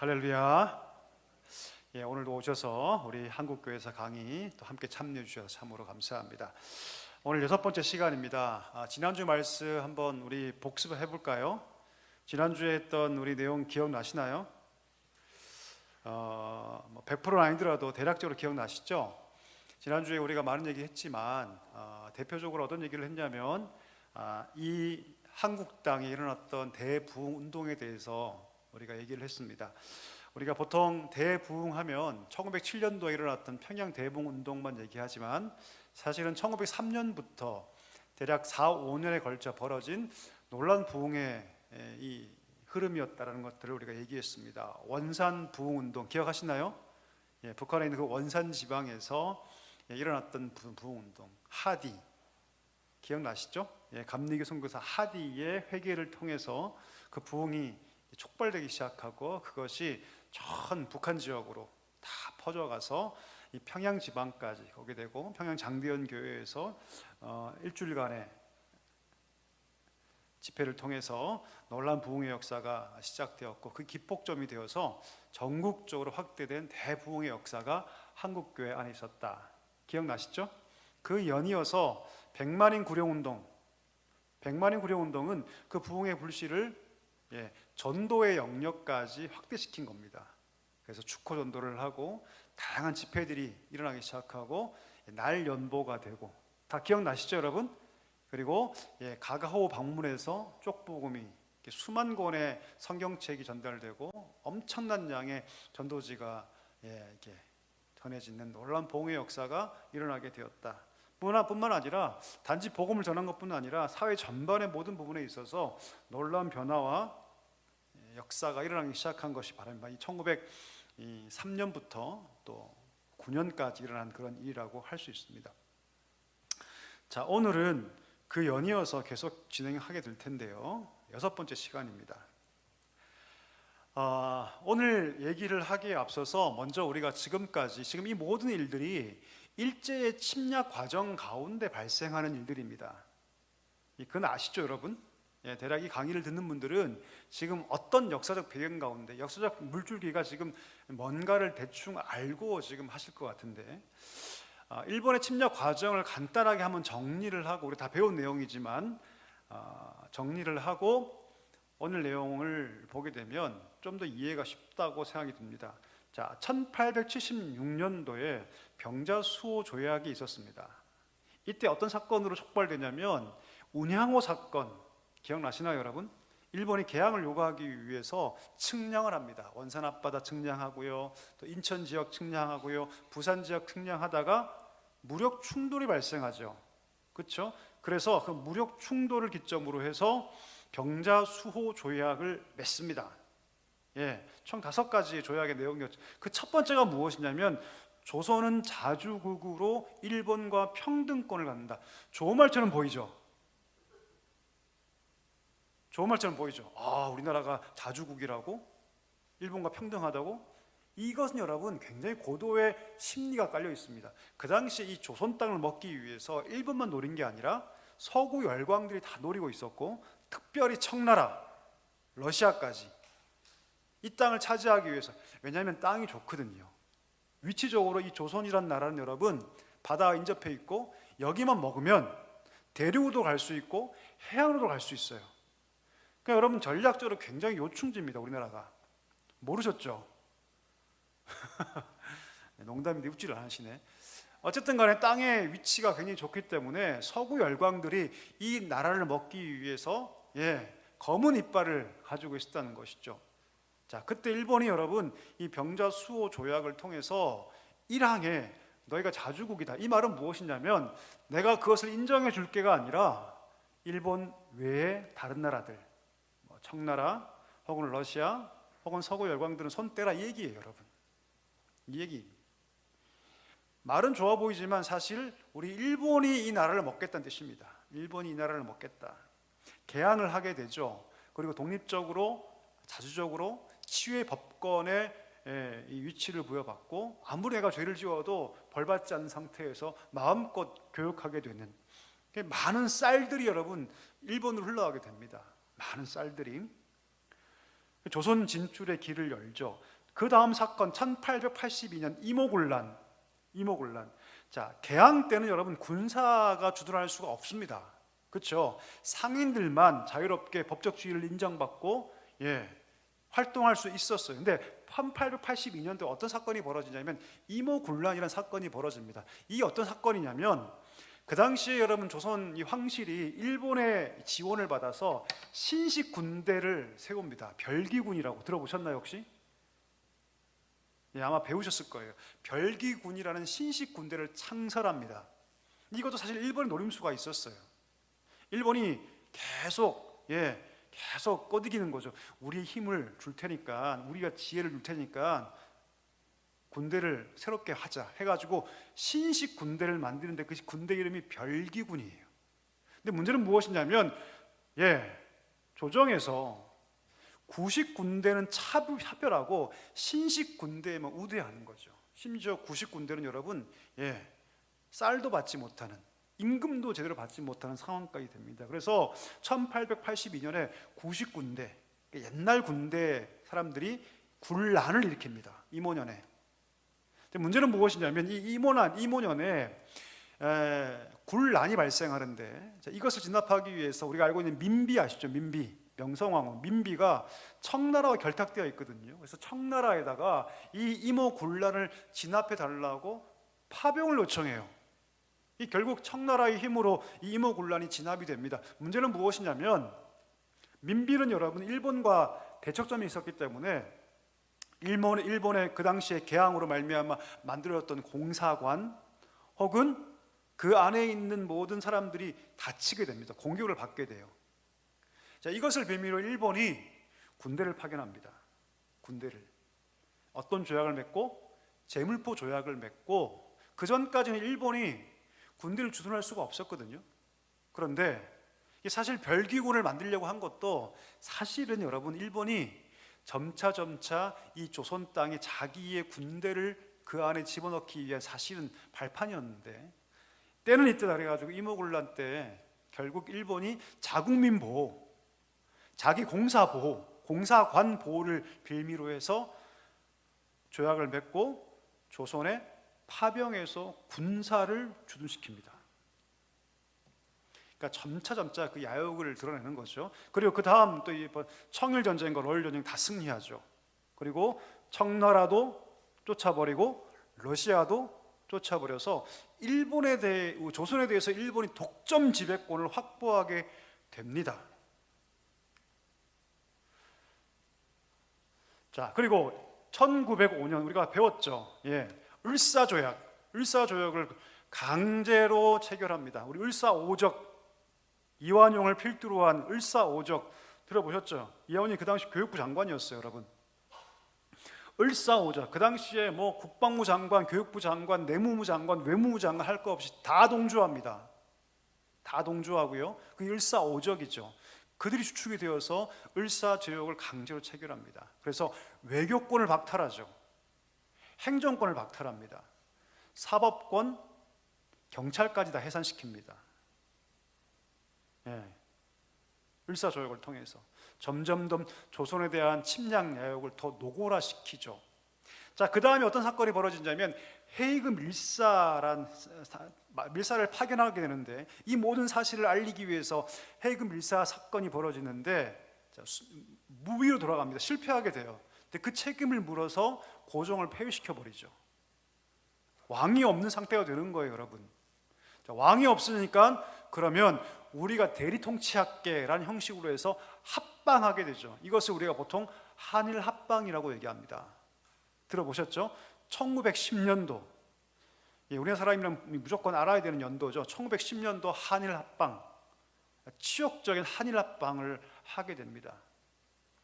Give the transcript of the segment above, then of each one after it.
할렐루야. 오늘도 오셔서 우리 한국교회에서 강의 또 함께 참여해 주셔서 참으로 감사합니다. 오늘 6번째 시간입니다. 지난주 말씀 한번 우리 복습해 볼까요? 지난주에 했던 우리 내용 기억나시나요? 100%는 아니더라도 대략적으로 기억나시죠? 지난주에 우리가 많은 얘기 했지만 대표적으로 어떤 얘기를 했냐면 이 한국 땅에 일어났던 대부흥 운동에 대해서 우리가 얘기를 했습니다. 우리가 보통 대부흥하면 1907년도에 일어났던 평양 대부흥 운동만 얘기하지만 사실은 1903년부터 대략 4, 5년에 걸쳐 벌어진 놀라운 부흥의 이 흐름이었다는 것들을 우리가 얘기했습니다. 원산 부흥 운동 기억하시나요? 북한에 있는 그 원산 지방에서 일어났던 부흥 운동, 하디 기억나시죠? 감리교 선교사 하디의 회개를 통해서 그 부흥이 촉발되기 시작하고 그것이 전 북한 지역으로 다 퍼져가서 이 평양 지방까지 오게 되고 평양 장대현 교회에서 일주일간의 집회를 통해서 놀라운 부흥의 역사가 시작되었고 그 기폭점이 되어서 전국적으로 확대된 대부흥의 역사가 한국교회 안에 있었다. 기억나시죠? 그 연이어서 백만인 구령운동, 백만인 구령운동은 그 부흥의 불씨를 전도의 영역까지 확대시킨 겁니다. 그래서 축호 전도를 하고 다양한 집회들이 일어나기 시작하고 날 연보가 되고 다 기억나시죠 여러분? 그리고 가가호 방문에서 쪽복음이 수만 권의 성경책이 전달되고 엄청난 양의 전도지가 이렇게 전해지는 놀라운 복음의 역사가 일어나게 되었다. 뿐만 아니라 단지 복음을 전한 것뿐 아니라 사회 전반의 모든 부분에 있어서 놀라운 변화와 역사가 일어나기 시작한 것이 바로 이 1903년부터 또 9년까지 일어난 그런 일이라고 할 수 있습니다. 자, 오늘은 그 연이어서 계속 진행하게 될 텐데요. 6번째 시간입니다. 오늘 얘기를 하기에 앞서서 먼저 우리가 지금 이 모든 일들이 일제의 침략 과정 가운데 발생하는 일들입니다. 그건 아시죠 여러분? 대략 이 강의를 듣는 분들은 지금 어떤 역사적 배경 가운데 역사적 물줄기가 지금 뭔가를 대충 알고 지금 하실 것 같은데 일본의 침략 과정을 간단하게 한번 정리를 하고 우리 다 배운 내용이지만 정리를 하고 오늘 내용을 보게 되면 좀 더 이해가 쉽다고 생각이 듭니다. 자, 1876년도에 병자수호 조약이 있었습니다. 이때 어떤 사건으로 촉발되냐면 운양호 사건 기억나시나요 여러분? 일본이 개항을 요구하기 위해서 측량을 합니다. 원산 앞바다 측량하고요, 또 인천 지역 측량하고요, 부산 지역 측량하다가 무력 충돌이 발생하죠. 그렇죠? 그래서 그 무력 충돌을 기점으로 해서 병자수호 조약을 맺습니다. 총 5가지 조약의 내용이었죠. 그 첫 번째가 무엇이냐면 조선은 자주국으로 일본과 평등권을 갖는다. 좋은 말처럼 보이죠? 좋은 말처럼 보이죠? 우리나라가 자주국이라고? 일본과 평등하다고? 이것은 여러분 굉장히 고도의 심리가 깔려 있습니다. 그 당시에 이 조선 땅을 먹기 위해서 일본만 노린 게 아니라 서구 열강들이 다 노리고 있었고 특별히 청나라, 러시아까지 이 땅을 차지하기 위해서, 왜냐하면 땅이 좋거든요. 위치적으로 이 조선이란 나라는 여러분 바다와 인접해 있고 여기만 먹으면 대륙으로 갈 수 있고 해양으로 갈 수 있어요. 그러니까 여러분 전략적으로 굉장히 요충지입니다. 우리나라가. 모르셨죠? 농담인데 웃지를 않으시네. 어쨌든 간에 땅의 위치가 굉장히 좋기 때문에 서구 열강들이 이 나라를 먹기 위해서 검은 이빨을 가지고 있었다는 것이죠. 자, 그때 일본이 여러분 이 병자수호 조약을 통해서 1항에 너희가 자주국이다. 이 말은 무엇이냐면 내가 그것을 인정해 줄 게가 아니라 일본 외의 다른 나라들, 청나라 혹은 러시아 혹은 서구 열강들은 손 떼라 이 얘기예요 여러분. 이 얘기. 말은 좋아 보이지만 사실 우리 일본이 이 나라를 먹겠다는 뜻입니다. 일본이 이 나라를 먹겠다. 개항을 하게 되죠. 그리고 독립적으로 자주적으로 치유의 법권에 이 위치를 부여받고 아무리 내가 죄를 지어도 벌받지 않는 상태에서 마음껏 교육하게 되는 많은 쌀들이 여러분 일본으로 흘러가게 됩니다. 많은 쌀들이. 조선 진출의 길을 열죠. 그 다음 사건 1882년 이모군란. 자, 개항 때는 여러분 군사가 주둔할 수가 없습니다. 그렇죠? 상인들만 자유롭게 법적 지위를 인정받고 활동할 수 있었어요. 근데 1882년도에 어떤 사건이 벌어지냐면 이모군란이라는 사건이 벌어집니다. 이 어떤 사건이냐면 그 당시에 여러분 조선 이 황실이 일본의 지원을 받아서 신식 군대를 세웁니다. 별기군이라고 들어보셨나요 혹시? 아마 배우셨을 거예요. 별기군이라는 신식 군대를 창설합니다. 이것도 사실 일본의 노림수가 있었어요. 일본이 계속 꺼드기는 거죠. 우리 힘을 줄 테니까, 우리가 지혜를 줄 테니까 군대를 새롭게 하자 해가지고 신식 군대를 만드는데 그 군대 이름이 별기군이에요. 근데 문제는 무엇이냐면 조정에서 구식 군대는 차별하고 신식 군대에만 우대하는 거죠. 심지어 구식 군대는 여러분 쌀도 받지 못하는, 임금도 제대로 받지 못하는 상황까지 됩니다. 그래서 1882년에 구식 군대, 옛날 군대 사람들이 군란을 일으킵니다. 이모년에. 문제는 무엇이냐면 이 이모년에 군란이 발생하는데, 이것을 진압하기 위해서 우리가 알고 있는 민비 아시죠? 민비, 명성황후 민비가 청나라와 결탁되어 있거든요. 그래서 청나라에다가 이 이모 군란을 진압해 달라고 파병을 요청해요. 이 결국 청나라의 힘으로 이 이모 군란이 진압이 됩니다. 문제는 무엇이냐면 민비는 여러분 일본과 대척점이 있었기 때문에 일본의 그 당시에 개항으로 말미암아 만들어졌던 공사관 혹은 그 안에 있는 모든 사람들이 다치게 됩니다. 공격을 받게 돼요. 자, 이것을 빌미로 일본이 군대를 파견합니다. 군대를. 어떤 조약을 맺고? 제물포 조약을 맺고, 그 전까지는 일본이 군대를 주둔할 수가 없었거든요. 그런데 사실 별기군을 만들려고 한 것도 사실은 여러분 일본이 점차 이 조선 땅에 자기의 군대를 그 안에 집어넣기 위한 사실은 발판이었는데, 때는 이때다 그래가지고 이모군란 때 결국 일본이 자국민 보호, 자기 공사 보호, 공사관 보호를 빌미로 해서 조약을 맺고 조선에 파병해서 군사를 주둔시킵니다. 그러니까 점차 그 야욕을 드러내는 거죠. 그리고 그 다음 또 청일전쟁과 러일전쟁 다 승리하죠. 그리고 청나라도 쫓아버리고 러시아도 쫓아버려서 조선에 대해서 일본이 독점 지배권을 확보하게 됩니다. 자, 그리고 1905년 우리가 배웠죠. 을사조약을 강제로 체결합니다. 우리 을사오적, 이완용을 필두로 한 을사오적 들어보셨죠? 이완용이 그 당시 교육부 장관이었어요, 여러분. 을사오적, 그 당시에 국방부 장관, 교육부 장관, 내무부 장관, 외무부 장관 할 거 없이 다 동조합니다. 다 동조하고요. 그 을사오적이죠. 그들이 주축이 되어서 을사조약을 강제로 체결합니다. 그래서 외교권을 박탈하죠. 행정권을 박탈합니다. 사법권, 경찰까지 다 해산시킵니다. 을사조약을 통해서 점점 조선에 대한 침략 야욕을 더 노골화시키죠. 자, 그 다음에 어떤 사건이 벌어지냐면 헤이그 밀사를 파견하게 되는데, 이 모든 사실을 알리기 위해서 헤이그 밀사 사건이 벌어지는데 무위로 돌아갑니다. 실패하게 돼요. 근데 그 책임을 물어서 고종을 폐위시켜 버리죠. 왕이 없는 상태가 되는 거예요, 여러분. 자, 왕이 없으니까 그러면 우리가 대리 통치할게라는 형식으로 해서 합방하게 되죠. 이것을 우리가 보통 한일 합방이라고 얘기합니다. 들어보셨죠? 1910년도, 우리나라 사람이면 무조건 알아야 되는 연도죠. 1910년도 한일 합방, 치욕적인 한일 합방을 하게 됩니다.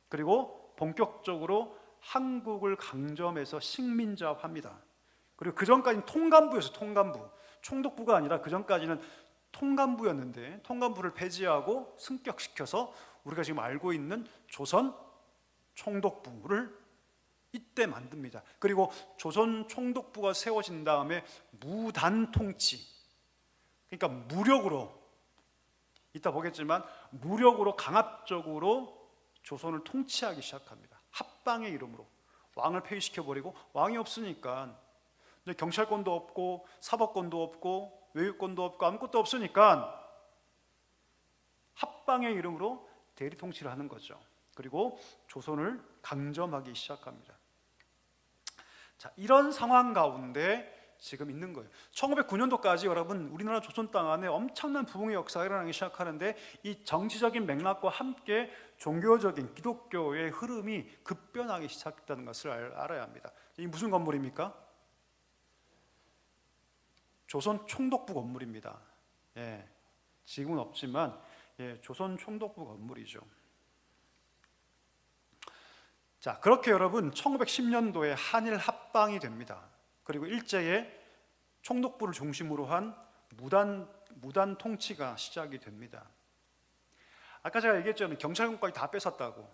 그리고 본격적으로 한국을 강점해서 식민지화합니다. 그리고 그 전까지는 통감부였어요. 통감부, 총독부가 아니라 그 전까지는 통감부였는데, 통감부를 폐지하고 승격시켜서 우리가 지금 알고 있는 조선 총독부를 이때 만듭니다. 그리고 조선 총독부가 세워진 다음에 무단 통치, 그러니까 무력으로, 이따 보겠지만 무력으로 강압적으로 조선을 통치하기 시작합니다. 합방의 이름으로 왕을 폐위시켜버리고, 왕이 없으니까 이제 경찰권도 없고 사법권도 없고 외교권도 없고 아무것도 없으니까 합방의 이름으로 대리 통치를 하는 거죠. 그리고 조선을 강점하기 시작합니다. 자, 이런 상황 가운데 지금 있는 거예요. 1909년도까지 여러분 우리나라 조선 땅 안에 엄청난 부흥의 역사가 일어나기 시작하는데, 이 정치적인 맥락과 함께 종교적인 기독교의 흐름이 급변하기 시작했다는 것을 알아야 합니다. 이 무슨 건물입니까? 조선 총독부 건물입니다. 예, 지금은 없지만 조선 총독부 건물이죠. 자, 그렇게 여러분 1910년도에 한일 합방이 됩니다. 그리고 일제의 총독부를 중심으로 한 무단 통치가 시작이 됩니다. 아까 제가 얘기했잖아요. 경찰권까지 다 뺏었다고.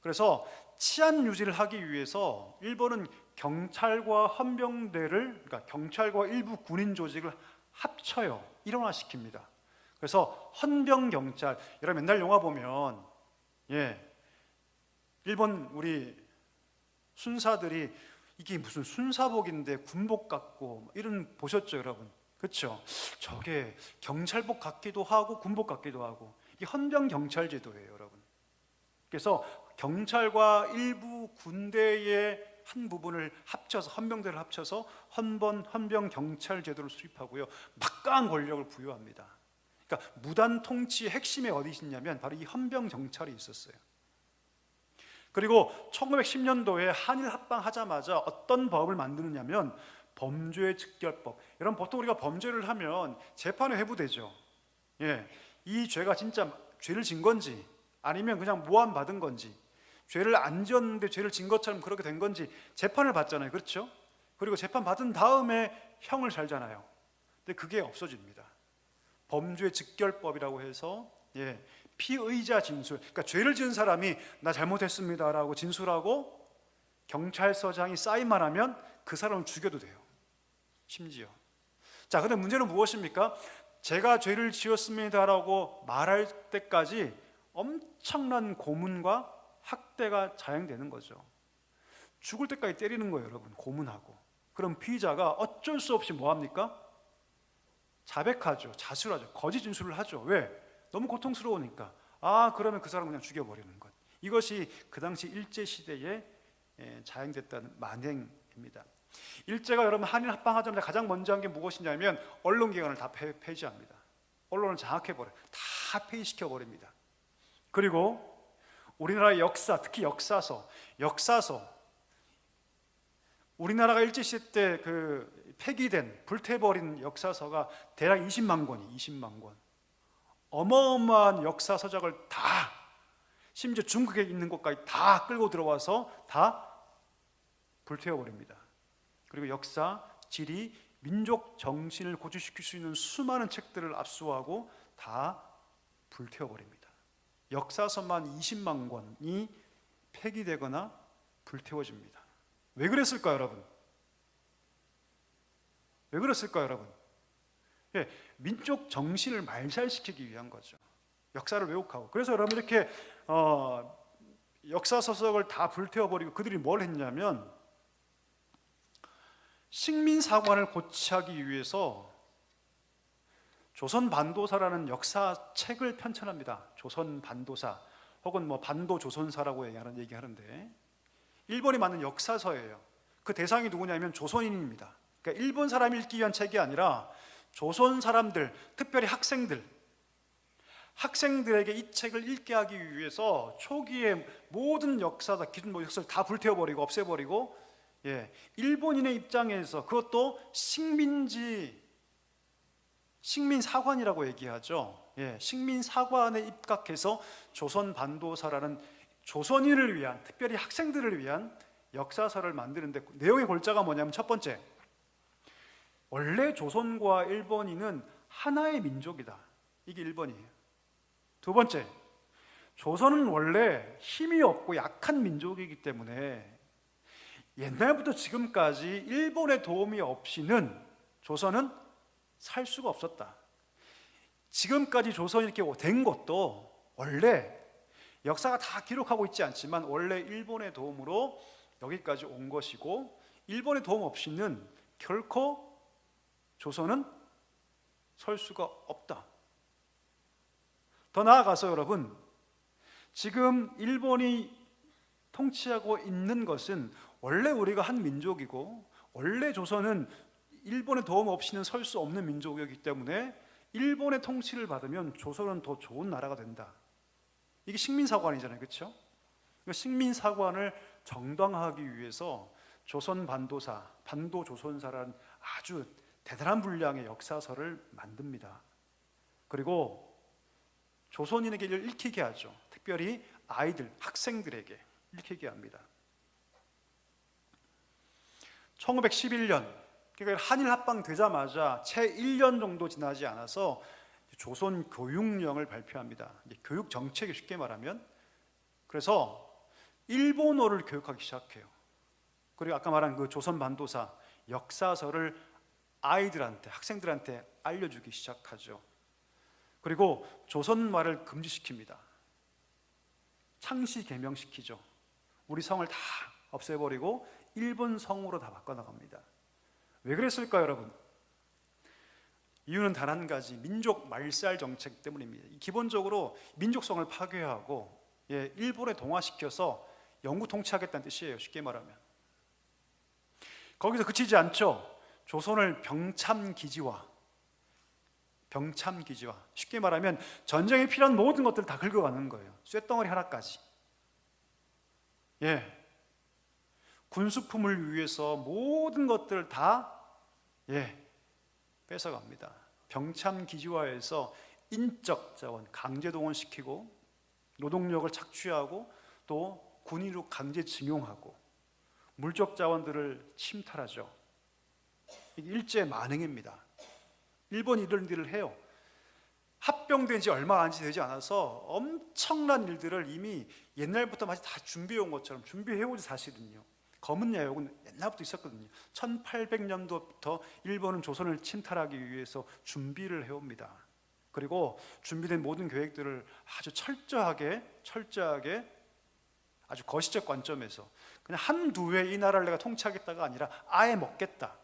그래서 치안 유지를 하기 위해서 일본은 경찰과 헌병대를, 그러니까 경찰과 일부 군인 조직을 합쳐요. 일원화시킵니다. 그래서 헌병 경찰, 여러분 옛날 영화 보면 일본 우리 순사들이 이게 무슨 순사복인데 군복 같고 이런 보셨죠, 여러분? 그렇죠? 저게 경찰복 같기도 하고 군복 같기도 하고, 이게 헌병 경찰 제도예요, 여러분. 그래서 경찰과 일부 군대의 한 부분을 합쳐서, 헌병대를 합쳐서 헌병 경찰 제도를 수립하고요, 막강한 권력을 부여합니다. 그러니까 무단 통치의 핵심이 어디 있냐면 바로 이 헌병 경찰이 있었어요. 그리고 1910년도에 한일 합방하자마자 어떤 법을 만드느냐면 범죄 즉결법. 여러분 보통 우리가 범죄를 하면 재판에 회부되죠. 이 죄가 진짜 죄를 진 건지 아니면 그냥 모함 받은 건지, 죄를 안 지었는데 죄를 진 것처럼 그렇게 된 건지 재판을 받잖아요. 그렇죠? 그리고 재판 받은 다음에 형을 살잖아요. 근데 그게 없어집니다. 범죄 즉결법이라고 해서 피의자 진술, 그러니까 죄를 지은 사람이 나 잘못했습니다라고 진술하고 경찰서장이 사인만 하면 그 사람을 죽여도 돼요. 심지어. 자, 근데 문제는 무엇입니까? 제가 죄를 지었습니다라고 말할 때까지 엄청난 고문과 학대가 자행되는 거죠. 죽을 때까지 때리는 거예요, 여러분. 고문하고. 그럼 피의자가 어쩔 수 없이 뭐 합니까? 자백하죠. 자수하죠. 거짓 진술을 하죠. 왜? 너무 고통스러우니까. 그러면 그 사람을 그냥 죽여버리는 것. 이것이 그 당시 일제시대에 자행됐다는 만행입니다. 일제가 여러분 한일 합방하자마자 가장 먼저 한 게 무엇이냐면 언론기관을 다 폐지합니다. 언론을 장악해버려요. 다 폐지시켜버립니다. 그리고 우리나라의 역사, 특히 역사서, 우리나라가 일제시대 때 그 폐기된, 불태버린 역사서가 대략 20만 권이 20만 권. 어마어마한 역사 서적을 다, 심지어 중국에 있는 것까지 다 끌고 들어와서 다 불태워버립니다. 그리고 역사, 지리, 민족 정신을 고취시킬 수 있는 수많은 책들을 압수하고 다 불태워버립니다. 역사서만 20만 권이 폐기되거나 불태워집니다. 왜 그랬을까요, 여러분? 왜 그랬을까요, 여러분? 민족 정신을 말살시키기 위한 거죠. 역사를 왜곡하고. 그래서 여러분 이렇게 역사 서적을 다 불태워버리고 그들이 뭘 했냐면 식민사관을 고치하기 위해서 조선반도사라는 역사책을 편찬합니다. 조선반도사 혹은 뭐 반도조선사라고 얘기하는데 일본이 만든 역사서예요. 그 대상이 누구냐면 조선인입니다. 그러니까 일본 사람이 읽기 위한 책이 아니라 조선 사람들, 특별히 학생들에게 이 책을 읽게 하기 위해서 초기에 모든 역사다, 기존 역사를 다 불태워버리고 없애버리고, 일본인의 입장에서 그것도 식민사관이라고 얘기하죠. 식민사관에 입각해서 조선반도사라는 조선인을 위한, 특별히 학생들을 위한 역사서를 만드는데 내용의 골자가 뭐냐면 첫 번째, 원래 조선과 일본인은 하나의 민족이다. 이게 1번이에요. 두 번째, 조선은 원래 힘이 없고 약한 민족이기 때문에 옛날부터 지금까지 일본의 도움이 없이는 조선은 살 수가 없었다. 지금까지 조선이 이렇게 된 것도 원래 역사가 다 기록하고 있지 않지만 원래 일본의 도움으로 여기까지 온 것이고, 일본의 도움 없이는 결코 조선은 설 수가 없다. 더 나아가서 여러분, 지금 일본이 통치하고 있는 것은 원래 우리가 한 민족이고, 원래 조선은 일본의 도움 없이는 설 수 없는 민족이기 때문에 일본의 통치를 받으면 조선은 더 좋은 나라가 된다. 이게 식민사관이잖아요, 그렇죠? 식민사관을 정당화하기 위해서 조선 반도사, 반도조선사라는 아주 대단한 분량의 역사서를 만듭니다. 그리고 조선인에게 읽히게 하죠. 특별히 아이들, 학생들에게 읽히게 합니다. 1911년, 그러니까 한일 합방 되자마자 채 1년 정도 지나지 않아서 조선 교육령을 발표합니다. 교육 정책이 쉽게 말하면, 그래서 일본어를 교육하기 시작해요. 그리고 아까 말한 그 조선 반도사 역사서를 아이들한테, 학생들한테 알려주기 시작하죠. 그리고 조선말을 금지시킵니다. 창시 개명시키죠. 우리 성을 다 없애버리고 일본 성으로 다 바꿔나갑니다. 왜 그랬을까요, 여러분? 이유는 단 한 가지, 민족 말살 정책 때문입니다. 기본적으로 민족성을 파괴하고 일본에 동화시켜서 영구 통치하겠다는 뜻이에요, 쉽게 말하면. 거기서 그치지 않죠. 조선을 병참기지화, 쉽게 말하면 전쟁에 필요한 모든 것들을 다 긁어가는 거예요. 쇳덩어리 하나까지. 군수품을 위해서 모든 것들을 다 뺏어갑니다. 병참기지화에서 인적 자원 강제 동원시키고, 노동력을 착취하고, 또 군인으로 강제 징용하고, 물적 자원들을 침탈하죠. 이게 일제 만행입니다. 일본이 이런 일을 해요. 합병된 지 얼마 안 되지 않아서 엄청난 일들을 이미 옛날부터 마치 다 준비해온 것처럼 준비해오지 사실은요. 검은 야욕은 옛날부터 있었거든요. 1800년도부터 일본은 조선을 침탈하기 위해서 준비를 해옵니다. 그리고 준비된 모든 계획들을 아주 철저하게 아주 거시적 관점에서 그냥 한두 해 이 나라를 내가 통치하겠다가 아니라 아예 먹겠다,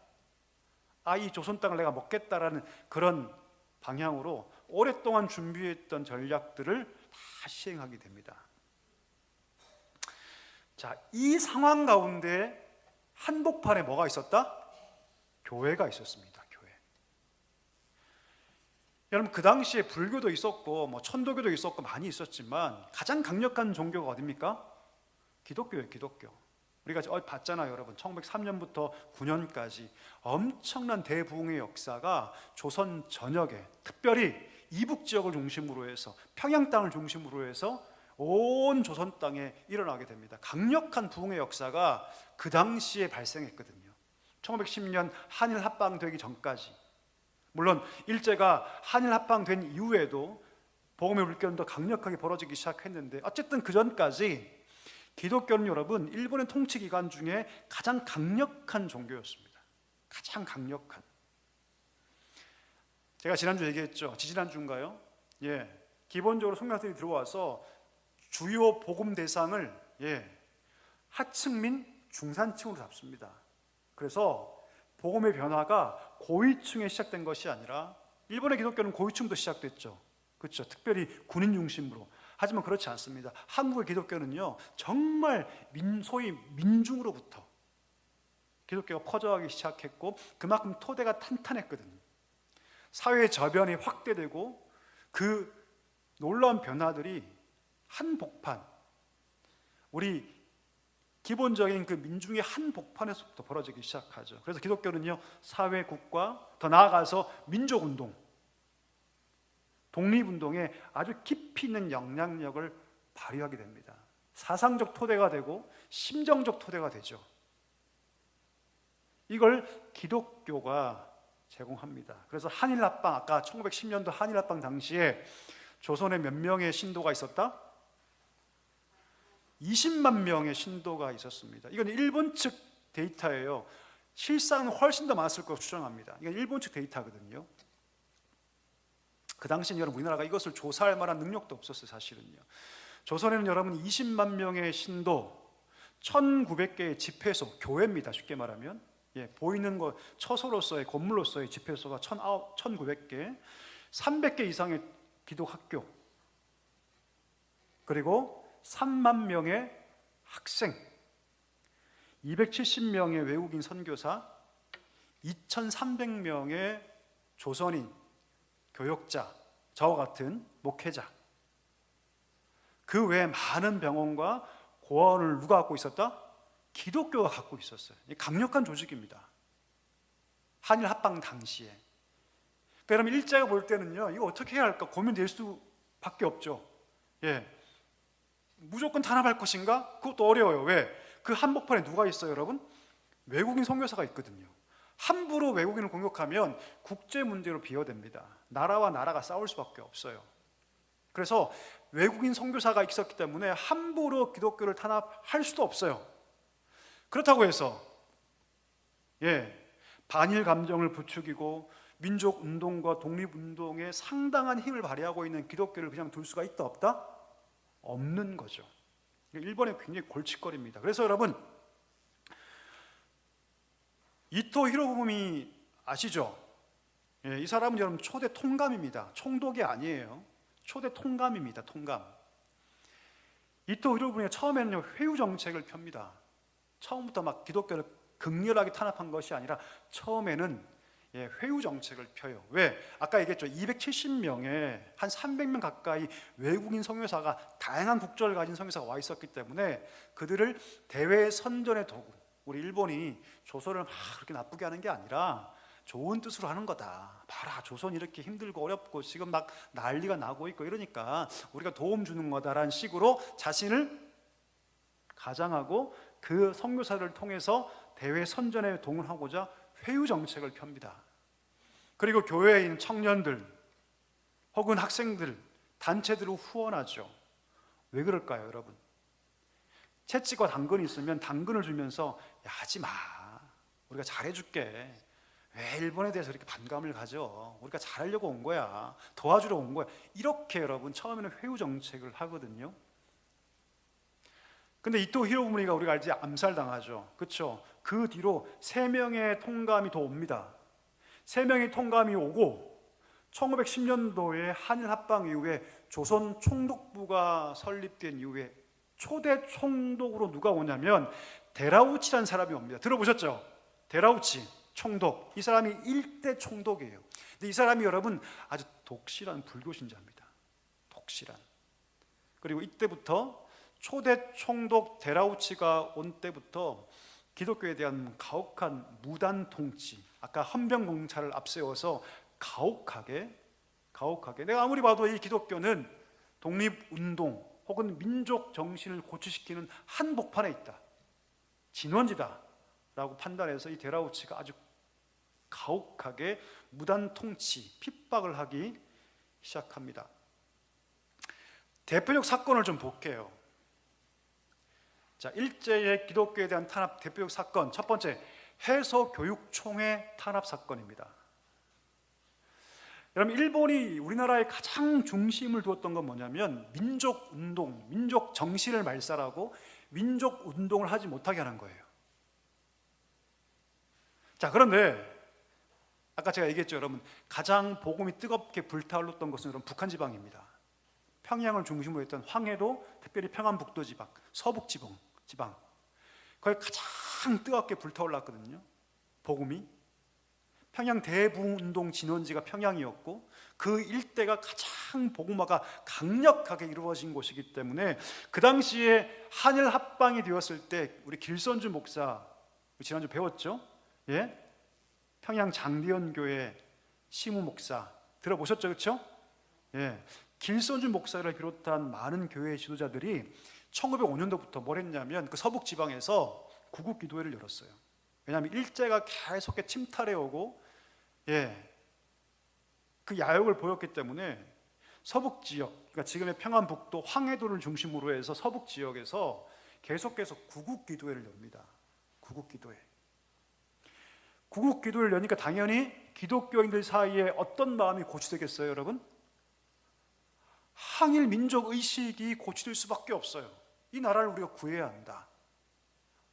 이 조선 땅을 내가 먹겠다라는 그런 방향으로 오랫동안 준비했던 전략들을 다 시행하게 됩니다. 자, 이 상황 가운데 한복판에 뭐가 있었다? 교회가 있었습니다. 교회. 여러분, 그 당시에 불교도 있었고 천도교도 있었고 많이 있었지만 가장 강력한 종교가 어디입니까? 기독교예요. 기독교. 우리가 봤잖아요, 여러분. 1903년부터 9년까지 엄청난 대부흥의 역사가 조선 전역에, 특별히 이북 지역을 중심으로 해서, 평양 땅을 중심으로 해서 온 조선 땅에 일어나게 됩니다. 강력한 부흥의 역사가 그 당시에 발생했거든요. 1910년 한일 합방되기 전까지. 물론 일제가 한일 합방된 이후에도 복음의 물결은 더 강력하게 벌어지기 시작했는데, 어쨌든 그 전까지 기독교는 여러분 일본의 통치 기간 중에 가장 강력한 종교였습니다. 가장 강력한. 제가 지난주 얘기했죠. 지지난주인가요? 기본적으로 성경들이 들어와서 주요 복음 대상을 하층민, 중산층으로 잡습니다. 그래서 복음의 변화가 고위층에 시작된 것이 아니라, 일본의 기독교는 고위층도 시작됐죠. 그렇죠. 특별히 군인 중심으로. 하지만 그렇지 않습니다. 한국의 기독교는요, 정말 소위 민중으로부터 기독교가 퍼져가기 시작했고, 그만큼 토대가 탄탄했거든요. 사회의 저변이 확대되고, 그 놀라운 변화들이 한복판, 우리 기본적인 그 민중의 한복판에서부터 벌어지기 시작하죠. 그래서 기독교는요, 사회, 국가, 더 나아가서 민족운동, 독립운동에 아주 깊이 있는 영향력을 발휘하게 됩니다. 사상적 토대가 되고 심정적 토대가 되죠. 이걸 기독교가 제공합니다. 그래서 한일합방, 아까 1910년도 한일합방 당시에 조선에 몇 명의 신도가 있었다? 20만 명의 신도가 있었습니다. 이건 일본 측 데이터예요. 실상은 훨씬 더 많았을 것으로 추정합니다. 이건 일본 측 데이터거든요. 그 당시엔 여러분, 우리나라가 이것을 조사할 만한 능력도 없었어요, 사실은요. 조선에는 여러분 20만 명의 신도, 1900개의 집회소, 교회입니다. 쉽게 말하면 보이는 거 처소로서의 건물로서의 집회소가 1900개, 300개 이상의 기독학교, 그리고 3만 명의 학생, 270명의 외국인 선교사, 2300명의 조선인, 교역자, 저와 같은 목회자, 그 외에 많은 병원과 고아원을 누가 갖고 있었다? 기독교가 갖고 있었어요. 강력한 조직입니다. 한일 합방 당시에. 그러면 일제가 볼 때는요, 이거 어떻게 해야 할까 고민될 수밖에 없죠. 무조건 탄압할 것인가? 그것도 어려워요. 왜? 그 한복판에 누가 있어요, 여러분? 외국인 선교사가 있거든요. 함부로 외국인을 공격하면 국제 문제로 비화됩니다. 나라와 나라가 싸울 수밖에 없어요. 그래서 외국인 선교사가 있었기 때문에 함부로 기독교를 탄압할 수도 없어요. 그렇다고 해서 반일 감정을 부추기고 민족 운동과 독립 운동에 상당한 힘을 발휘하고 있는 기독교를 그냥 둘 수가 있다 없다? 없는 거죠. 일본에 굉장히 골칫거리입니다. 그래서 여러분, 이토 히로부미 아시죠? 이 사람은 여러분 초대 통감입니다. 총독이 아니에요. 초대 통감입니다. 통감. 이토 히로부미가 처음에는 회유 정책을 펴니다. 처음부터 막 기독교를 극렬하게 탄압한 것이 아니라 처음에는 회유 정책을 펴요. 왜? 아까 얘기했죠. 270명에 한 300명 가까이 외국인 선교사가, 다양한 국적을 가진 선교사가 와 있었기 때문에 그들을 대외 선전의 도구, 우리 일본이 조선을 막 그렇게 나쁘게 하는 게 아니라 좋은 뜻으로 하는 거다. 봐라, 조선이 이렇게 힘들고 어렵고 지금 막 난리가 나고 있고 이러니까 우리가 도움 주는 거다라는 식으로 자신을 가장하고 그 선교사를 통해서 대외 선전에 동원하고자 회유 정책을 펴니다. 그리고 교회에 있는 청년들 혹은 학생들, 단체들을 후원하죠. 왜 그럴까요, 여러분? 채찍과 당근이 있으면 당근을 주면서 야, 하지 마, 우리가 잘해줄게. 왜 일본에 대해서 이렇게 반감을 가져? 우리가 잘하려고 온 거야, 도와주러 온 거야. 이렇게 여러분 처음에는 회유 정책을 하거든요. 근데 이토 히로부미가 우리가 알지 암살당하죠. 그렇죠? 그 뒤로 3명의 통감이 더 옵니다. 3명의 통감이 오고 1910년도에 한일 합방 이후에 조선 총독부가 설립된 이후에 초대 총독으로 누가 오냐면 데라우치라는 사람이 옵니다. 들어보셨죠? 데라우치 총독. 이 사람이 1대 총독이에요. 근데 이 사람이 여러분 아주 독실한 불교 신자입니다. 독실한. 그리고 이때부터 초대 총독 데라우치가 온 때부터 기독교에 대한 가혹한 무단 통치, 아까 헌병공차를 앞세워서 가혹하게 내가 아무리 봐도 이 기독교는 독립운동 혹은 민족 정신을 고취시키는 한복판에 있다, 진원지다 라고 판단해서 이 데라우치가 아주 가혹하게 무단 통치, 핍박을 하기 시작합니다. 대표적 사건을 좀 볼게요. 자, 일제의 기독교에 대한 탄압 대표적 사건, 첫 번째 해서교육총회 탄압 사건입니다. 여러분, 일본이 우리나라의 가장 중심을 두었던 건 뭐냐면 민족운동, 민족 정신을 말살하고 민족운동을 하지 못하게 하는 거예요. 자, 그런데 아까 제가 얘기했죠, 여러분. 가장 복음이 뜨겁게 불타올랐던 것은 여러분 북한 지방입니다. 평양을 중심으로 했던 황해도, 특별히 평안북도 지방, 서북 지방, 거기 가장 뜨겁게 불타올랐거든요. 복음이. 평양 대부운동 진원지가 평양이었고 그 일대가 가장 복음화가 강력하게 이루어진 곳이기 때문에 그 당시에 한일 합방이 되었을 때 우리 길선주 목사, 지난주 배웠죠? 평양 장대현 교회 시무 목사 들어보셨죠? 그렇죠? 길선주 목사를 비롯한 많은 교회 지도자들이 1905년도부터 뭘 했냐면 그 서북 지방에서 구국 기도회를 열었어요. 왜냐하면 일제가 계속 침탈해 오고 그 야욕을 보였기 때문에 서북 지역, 그러니까 지금의 평안북도 황해도를 중심으로 해서 서북 지역에서 계속해서 구국 기도회를 엽니다. 구국 기도회. 구국 기도회를 여니까 당연히 기독교인들 사이에 어떤 마음이 고취되겠어요, 여러분? 항일 민족 의식이 고취될 수밖에 없어요. 이 나라를 우리가 구해야 한다.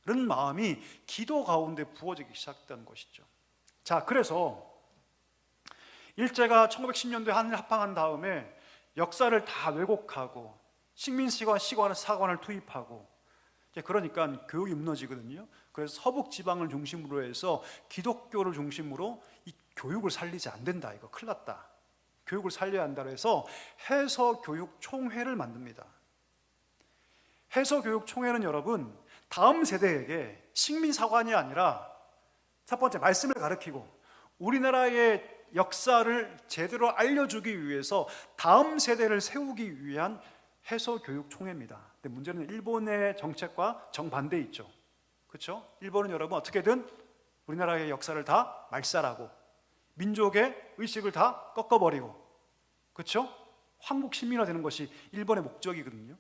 그런 마음이 기도 가운데 부어지기 시작된 것이죠. 자, 그래서 일제가 1910년도에 한일 합방한 다음에 역사를 다 왜곡하고 식민시관 사관을 투입하고, 그러니까 교육이 무너지거든요. 그래서 서북 지방을 중심으로 해서 기독교를 중심으로 이 교육을 살리지 안 된다, 이거 큰일 났다, 교육을 살려야 한다 해서 해서교육총회를 만듭니다. 해서교육총회는 여러분, 다음 세대에게 식민사관이 아니라 첫 번째 말씀을 가르치고 우리나라의 역사를 제대로 알려주기 위해서 다음 세대를 세우기 위한 해서교육총회입니다. 근데 문제는 일본의 정책과 정반대 있죠. 그렇죠? 일본은 여러분 어떻게든 우리나라의 역사를 다 말살하고 민족의 의식을 다 꺾어버리고, 그렇죠? 황국 시민화되는 것이 일본의 목적이거든요.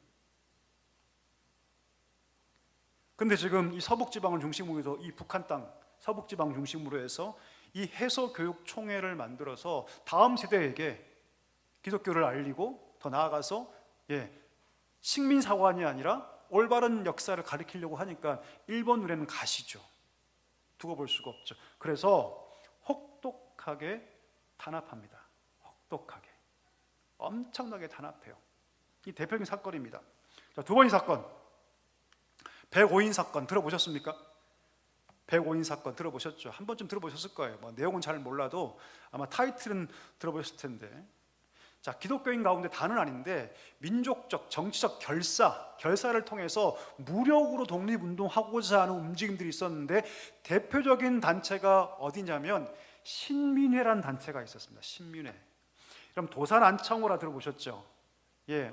근데 지금 이 서북지방을 중심으로 해서 이 북한 땅 서북지방 중심으로 해서 이 해서교육총회를 만들어서 다음 세대에게 기독교를 알리고 더 나아가서 식민사관이 아니라 올바른 역사를 가르치려고 하니까 일본 눈에는 가시죠. 두고 볼 수가 없죠. 그래서 혹독하게 탄압합니다. 혹독하게, 엄청나게 탄압해요. 이 대표적인 사건입니다. 자, 두 번째 사건, 105인 사건 들어보셨습니까? 105인 사건 들어보셨죠? 한 번쯤 들어보셨을 거예요. 뭐 내용은 잘 몰라도 아마 타이틀은 들어보셨을 텐데, 자, 기독교인 가운데 다는 아닌데 민족적, 정치적 결사를 통해서 무력으로 독립운동하고자 하는 움직임들이 있었는데, 대표적인 단체가 어디냐면 신민회라는 단체가 있었습니다. 신민회. 그럼 도산 안창호라 들어보셨죠?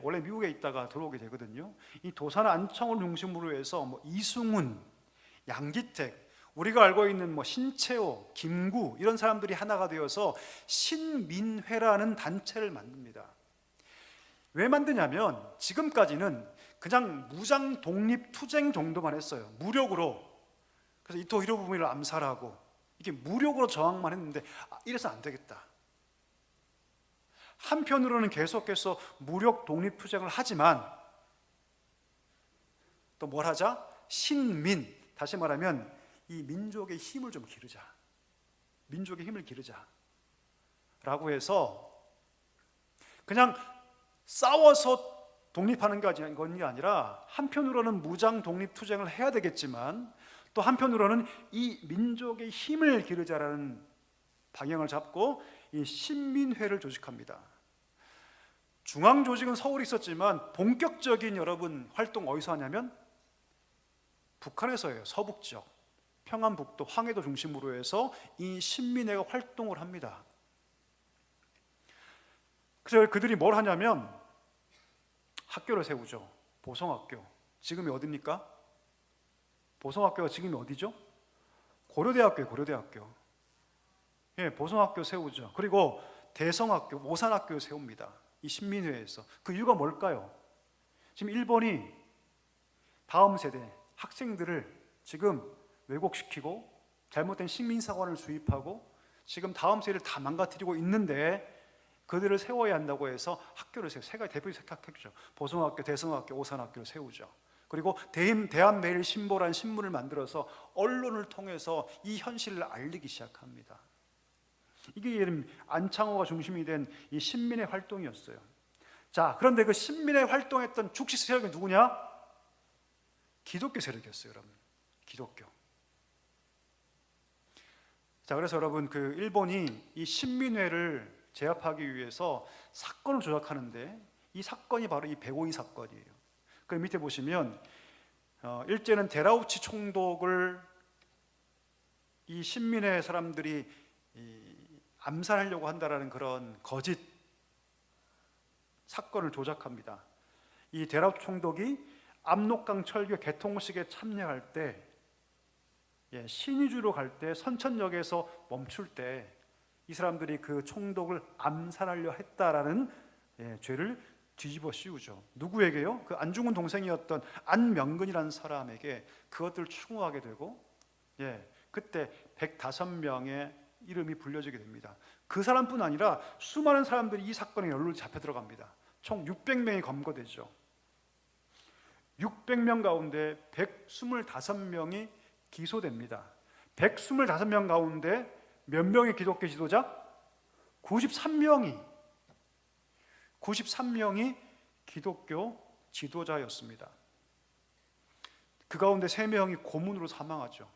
원래 미국에 있다가 들어오게 되거든요. 이 도산 안창호를 중심으로 해서 뭐 이승훈, 양기택, 우리가 알고 있는 뭐 신채호, 김구 이런 사람들이 하나가 되어서 신민회라는 단체를 만듭니다. 왜 만드냐면 지금까지는 그냥 무장 독립 투쟁 정도만 했어요. 무력으로. 그래서 이토 히로부미를 암살하고 이게 무력으로 저항만 했는데 이래서 안 되겠다. 한편으로는 계속해서 무력 독립 투쟁을 하지만 또 뭘 하자? 신민, 다시 말하면 이 민족의 힘을 좀 기르자. 민족의 힘을 기르자 라고 해서 그냥 싸워서 독립하는 것이 아니라 한편으로는 무장 독립 투쟁을 해야 되겠지만 또 한편으로는 이 민족의 힘을 기르자라는 방향을 잡고 이 신민회를 조직합니다. 중앙 조직은 서울에 있었지만 본격적인 여러분 활동 어디서 하냐면 북한에서예요. 서북지역, 평안북도, 황해도 중심으로 해서 이 신민회가 활동을 합니다. 그래서 그들이 뭘 하냐면 학교를 세우죠. 보성학교. 지금이 어디입니까? 보성학교가 지금이 어디죠? 고려대학교예요. 고려대학교. 보성학교 세우죠. 그리고 대성학교, 오산학교 세웁니다. 이 신민회에서. 그 이유가 뭘까요? 지금 일본이 다음 세대 학생들을 지금 왜곡시키고 잘못된 식민사관을 수입하고 지금 다음 세대를 다 망가뜨리고 있는데 그들을 세워야 한다고 해서 학교를 세우죠. 세 가지 대표적인 학교죠. 보성학교, 대성학교, 오산학교를 세우죠. 그리고 대한매일신보라는 신문을 만들어서 언론을 통해서 이 현실을 알리기 시작합니다. 이게 안창호가 중심이 된 이 신민회 활동이었어요. 자, 그런데 그 신민회 활동했던 주축 세력이 누구냐? 기독교 세력이었어요, 여러분. 기독교. 자, 그래서 여러분 그 일본이 이 신민회를 제압하기 위해서 사건을 조작하는데 이 사건이 바로 이 105인 사건이에요. 그 밑에 보시면 일제는 데라우치 총독을 이 신민회 사람들이 암살하려고 한다라는 그런 거짓 사건을 조작합니다. 이 데라우치 총독이 압록강 철교 개통식에 참여할 때 신의주로 갈 때 선천역에서 멈출 때 이 사람들이 그 총독을 암살하려 했다라는 죄를 뒤집어 씌우죠. 누구에게요? 그 안중근 동생이었던 안명근이라는 사람에게 그것들을 추궁하게 되고 그때 105명의 이름이 불려지게 됩니다. 그 사람뿐 아니라 수많은 사람들이 이 사건에 연루로 잡혀 들어갑니다. 총 600명이 검거되죠. 600명 가운데 125명이 기소됩니다. 125명 가운데 몇 명의 기독교 지도자? 93명이 기독교 지도자였습니다. 그 가운데 3명이 고문으로 사망하죠.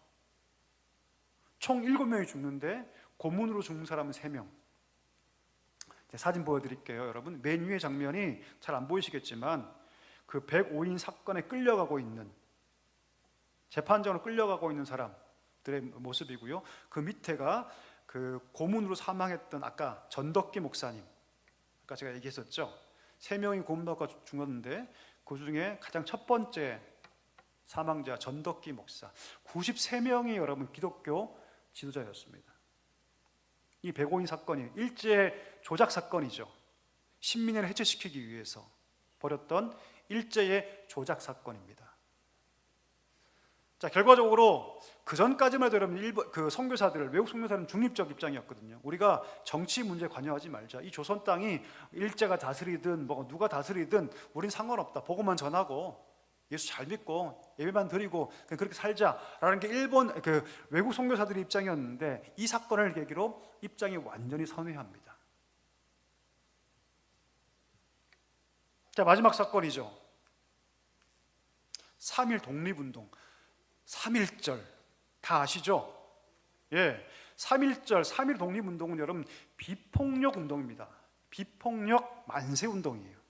총 7명이 죽는데 고문으로 죽는 사람은 3명. 사진 보여드릴게요. 여러분, 맨 위의 장면이 잘 안 보이시겠지만 그 105인 사건에 끌려가고 있는, 재판장으로 끌려가고 있는 사람들의 모습이고요. 그 밑에가 그 고문으로 사망했던 아까 전덕기 목사님, 아까 제가 얘기했었죠. 3명이 고문받고 죽었는데 그 중에 가장 첫 번째 사망자 전덕기 목사, 93명이 여러분 기독교 지도자였습니다. 이 105인 사건이 일제 조작 사건이죠. 신민회를 해체시키기 위해서 벌였던 일제의 조작 사건입니다. 자, 결과적으로 그 전까지만 해도 여러분 그 선교사들, 외국 선교사들은 중립적 입장이었거든요. 우리가 정치 문제에 관여하지 말자. 이 조선 땅이 일제가 다스리든 뭐 누가 다스리든 우린 상관없다. 복음만 전하고 예수 잘 믿고 예배만 드리고 그냥 그렇게 살자라는 게 일본 그 외국 선교사들의 입장이었는데, 이 사건을 계기로 입장이 완전히 선회합니다. 자, 마지막 사건이죠. 3.1 독립운동. 3.1절 다 아시죠? 예, 3.1절, 3.1 독립운동은 여러분 비폭력 운동입니다. 비폭력 만세 운동이에요.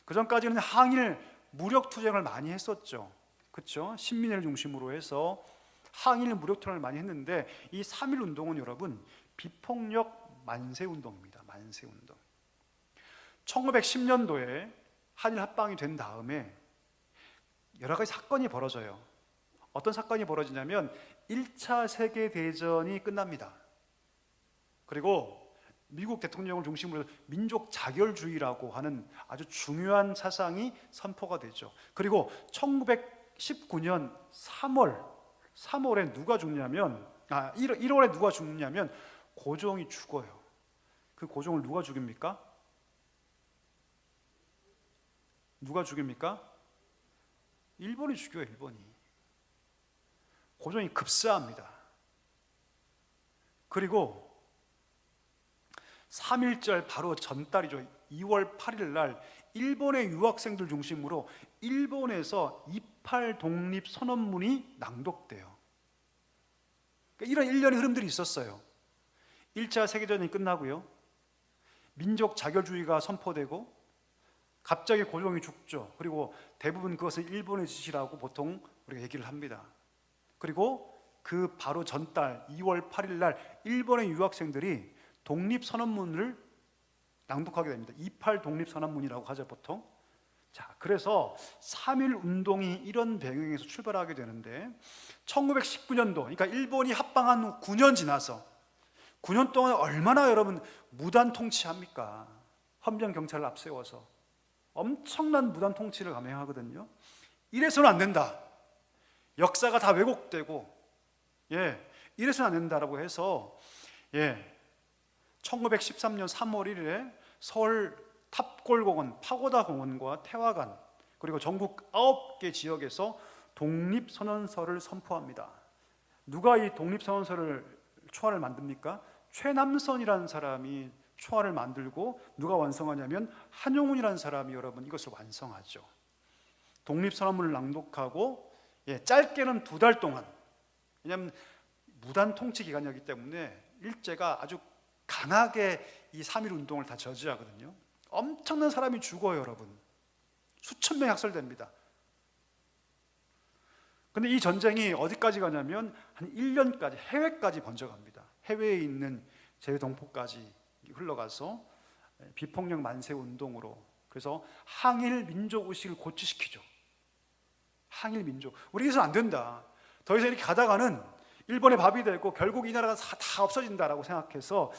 그 전까지는 항일 무력 투쟁을 많이 했었죠. 그렇죠? 신민회를 중심으로 해서 항일 무력 투쟁을 많이 했는데, 이 3.1 운동은 여러분 비폭력 만세 운동입니다. 만세 운동. 1910년도에 한일 합방이 된 다음에 여러 가지 사건이 벌어져요. 어떤 사건이 벌어지냐면 1차 세계대전이 끝납니다. 그리고 미국 대통령을 중심으로 민족 자결주의라고 하는 아주 중요한 사상이 선포가 되죠. 그리고 1919년 3월에 누가 죽냐면 1월에 누가 죽냐면 고종이 죽어요. 그 고종을 누가 죽입니까? 누가 죽입니까? 일본이 죽여요. 일본이. 고종이 급사합니다. 그리고 3.1절 바로 전달이죠. 2월 8일 날 일본의 유학생들 중심으로 일본에서 28 독립 선언문이 낭독돼요. 그러니까 이런 일련의 흐름들이 있었어요. 1차 세계대전이 끝나고요, 민족 자결주의가 선포되고 갑자기 고종이 죽죠. 그리고 대부분 그것은 일본의 지시라고 보통 우리가 얘기를 합니다. 그리고 그 바로 전달 2월 8일 날 일본의 유학생들이 독립선언문을 낭독하게 됩니다. 28 독립선언문이라고 하죠 보통. 자, 그래서 3.1 운동이 이런 배경에서 출발하게 되는데, 1919년도, 그러니까 일본이 합방한 후 9년 지나서 9년 동안 얼마나 여러분 무단 통치합니까? 헌병 경찰을 앞세워서 엄청난 무단 통치를 감행하거든요. 이래서는 안 된다. 역사가 다 왜곡되고, 이래서는 안 된다라고 해서 1913년 3월 1일에 서울 탑골공원, 파고다공원과 태화관, 그리고 전국 9개 지역에서 독립선언서를 선포합니다. 누가 이 독립선언서를 초안을 만듭니까? 최남선이라는 사람이 초안을 만들고, 누가 완성하냐면 한용운이라는 사람이 여러분 이것을 완성하죠. 독립선언문을 낭독하고 짧게는 2달 동안, 왜냐하면 무단 통치 기간이었기 때문에 일제가 아주 강하게 이 3.1 운동을 다 저지하거든요. 엄청난 사람이 죽어요 여러분. 수천 명이 학살됩니다. 근데 이 전쟁이 어디까지 가냐면 한 1년까지, 해외까지 번져갑니다. 해외에 있는 제외동포까지 흘러가서 비폭력 만세 운동으로, 그래서 항일 민족 의식을 고취시키죠. 항일 민족, 우리에서는 안 된다. 더 이상 이렇게 가다가는 일본의 밥이 되고 결국 이 나라가 다 없어진다라고 생각해서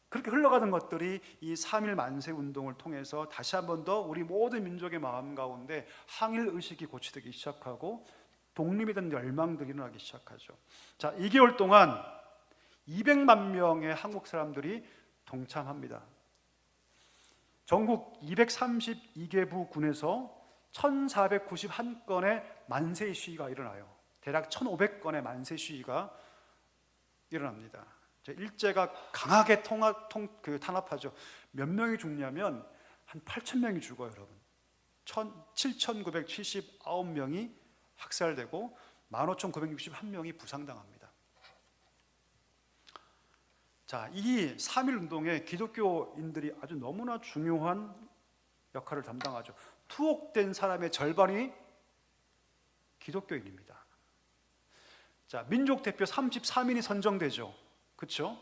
그렇게 흘러가던 것들이 이 3.1 만세 운동을 통해서 다시 한 번 더 우리 모든 민족의 마음 가운데 항일 의식이 고취되기 시작하고 독립에 대한 열망들이 일어나기 시작하죠. 자, 2개월 동안 200만 명의 한국 사람들이 동참합니다. 전국 232개 군에서 1491건의 만세 시위가 일어나요. 대략 1500건의 만세 시위가 일어납니다. 일제가 강하게 탄압하죠. 몇 명이 죽냐면 한 8,000명이 죽어요, 여러분. 7,979명이 학살되고 15,961명이 부상당합니다. 자, 이 3.1 운동에 기독교인들이 아주 너무나 중요한 역할을 담당하죠. 투옥된 사람의 절반이 기독교인입니다. 자, 민족 대표 33인이 선정되죠. 그렇죠?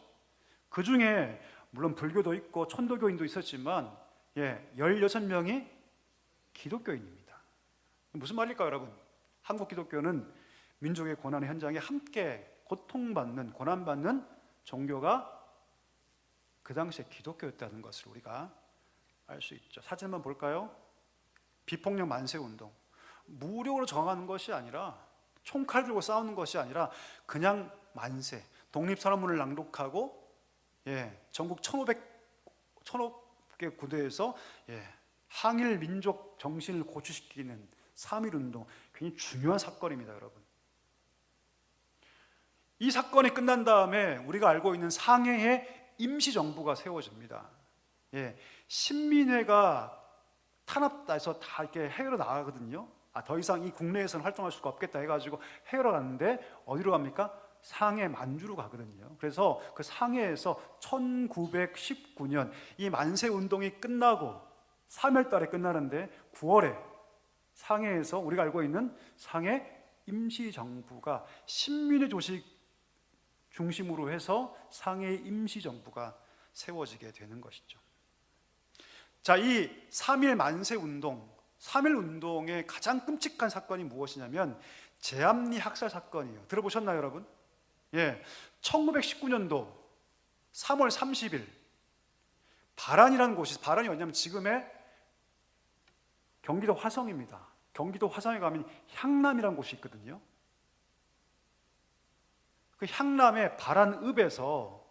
그 중에 물론 불교도 있고 천도교인도 있었지만 16명이 기독교인입니다. 무슨 말일까요, 여러분? 한국 기독교는 민족의 고난의 현장에 함께 고통받는, 고난받는 종교가 그 당시에 기독교였다는 것을 우리가 알 수 있죠. 사진 한번 볼까요? 비폭력 만세 운동. 무력으로 저항하는 것이 아니라, 총칼 들고 싸우는 것이 아니라 그냥 만세, 독립선언문을 낭독하고 전국 1,500개 구도에서 항일 민족 정신을 고취시키는 3.1 운동, 굉장히 중요한 사건입니다, 여러분. 이 사건이 끝난 다음에 우리가 알고 있는 상해의 임시정부가 세워집니다. 신민회가 탄압돼서 다 이렇게 해외로 나가거든요. 더 이상 이 국내에서는 활동할 수가 없겠다 해가지고 해외로 갔는데 어디로 갑니까? 상해 만주로 가거든요. 그래서 그 상해에서 1919년 이 만세 운동이 끝나고 3월 달에 끝나는데 9월에 상해에서 우리가 알고 있는 상해 임시정부가 신민의 조직 중심으로 해서 상해 임시정부가 세워지게 되는 것이죠. 자, 이 3.1 만세 운동, 3.1 운동의 가장 끔찍한 사건이 무엇이냐면 제암리 학살 사건이에요. 들어보셨나요, 여러분? 1919년도 3월 30일 바란이라는 곳이, 바란이 어디냐면 지금의 경기도 화성입니다. 경기도 화성에 가면 향남이라는 곳이 있거든요. 그 향남의 바란읍에서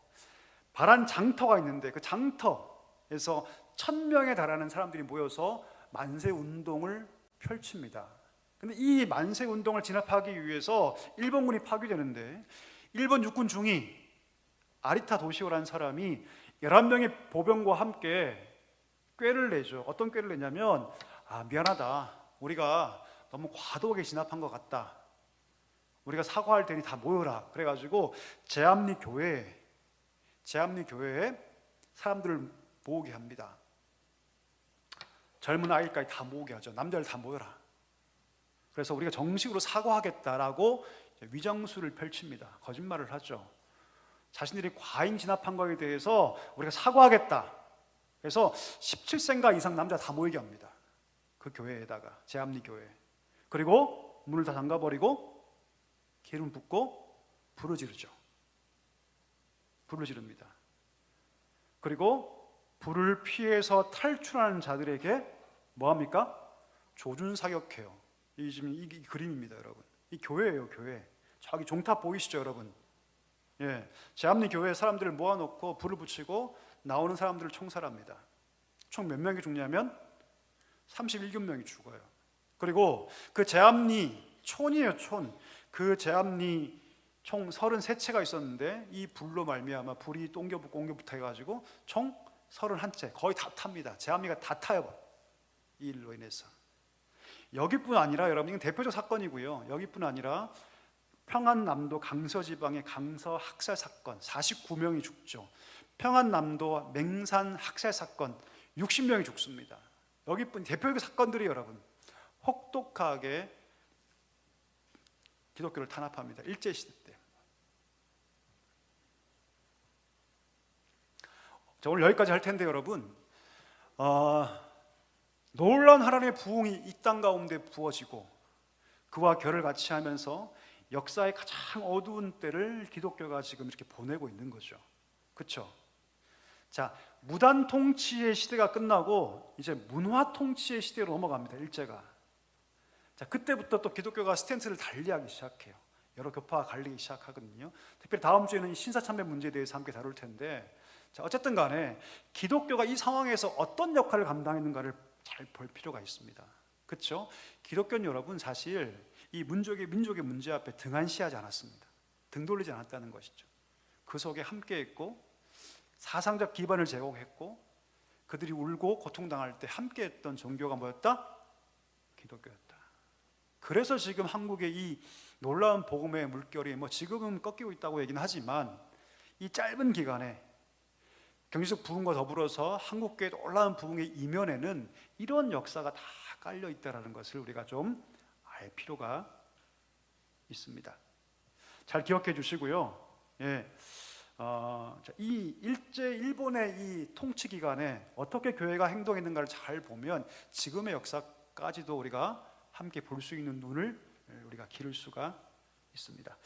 바란 장터가 있는데 그 장터에서 1,000명에 달하는 사람들이 모여서 만세 운동을 펼칩니다. 근데 이 만세 운동을 진압하기 위해서 일본군이 파괴되는데 일본 육군 중위 아리타 도시오라는 사람이 11명의 보병과 함께 꾀를 내죠. 어떤 꾀를 내냐면 미안하다, 우리가 너무 과도하게 진압한 것 같다, 우리가 사과할 테니 다 모여라. 그래가지고 제암리 교회에 사람들을 모으게 합니다. 젊은 아이까지 다 모으게 하죠. 남자들 다 모여라. 그래서 우리가 정식으로 사과하겠다라고 위장수를 펼칩니다. 거짓말을 하죠. 자신들이 과잉 진압한 것에 대해서 우리가 사과하겠다. 그래서 17세인가 이상 남자 다 모이게 합니다. 그 교회에다가, 제암리 교회. 그리고 문을 다 잠가버리고 기름 붓고 불을 지르죠. 불을 지릅니다. 그리고 불을 피해서 탈출하는 자들에게 뭐합니까? 조준사격해요. 지금 이 그림입니다, 여러분. 이 교회예요, 교회. 저기 종탑 보이시죠, 여러분? 제암리 교회 사람들을 모아놓고 불을 붙이고 나오는 사람들을 총살합니다. 총 몇 명이 죽냐면 37명이 죽어요. 그리고 그 제암리 촌이에요, 촌. 그 제암리 총 33채가 있었는데 이 불로 말미암아 불이 옮겨붙어 해가지고 총 31채, 거의 다 탑니다. 제암리가 다 타요, 이 일로 인해서. 여기뿐 아니라, 여러분, 이건 대표적 사건이고요. 여기뿐 아니라 평안남도 강서지방의 강서 학살 사건 49명이 죽죠. 평안남도 맹산 학살 사건 60명이 죽습니다. 여기뿐 대표적 사건들이 여러분 혹독하게 기독교를 탄압합니다. 일제시대 때. 자, 오늘 여기까지 할 텐데 여러분, 놀라운 하나님의 부흥이 이 땅 가운데 부어지고 그와 결을 같이 하면서 역사의 가장 어두운 때를 기독교가 지금 이렇게 보내고 있는 거죠. 그렇죠? 자, 무단 통치의 시대가 끝나고 이제 문화 통치의 시대로 넘어갑니다. 일제가. 자, 그때부터 또 기독교가 스탠스를 달리하기 시작해요. 여러 교파가 갈리기 시작하거든요. 특별히 다음 주에는 이 신사참배 문제에 대해서 함께 다룰 텐데, 자, 어쨌든 간에 기독교가 이 상황에서 어떤 역할을 감당했는가를 잘 볼 필요가 있습니다. 그렇죠? 기독교는 여러분 사실 이 민족의 문제 앞에 등한시하지 않았습니다. 등 돌리지 않았다는 것이죠. 그 속에 함께했고 사상적 기반을 제공했고 그들이 울고 고통당할 때 함께했던 종교가 뭐였다? 기독교였다. 그래서 지금 한국의 이 놀라운 복음의 물결이 뭐 지금은 꺾이고 있다고 얘기는 하지만 이 짧은 기간에 경제적 부흥과 더불어서 한국교회의 놀라운 부흥의 이면에는 이런 역사가 다 깔려 있다는 것을 우리가 좀 알 필요가 있습니다. 잘 기억해 주시고요. 예, 이 일본의 이 통치 기간에 어떻게 교회가 행동했는가를 잘 보면 지금의 역사까지도 우리가 함께 볼 수 있는 눈을 우리가 기를 수가 있습니다.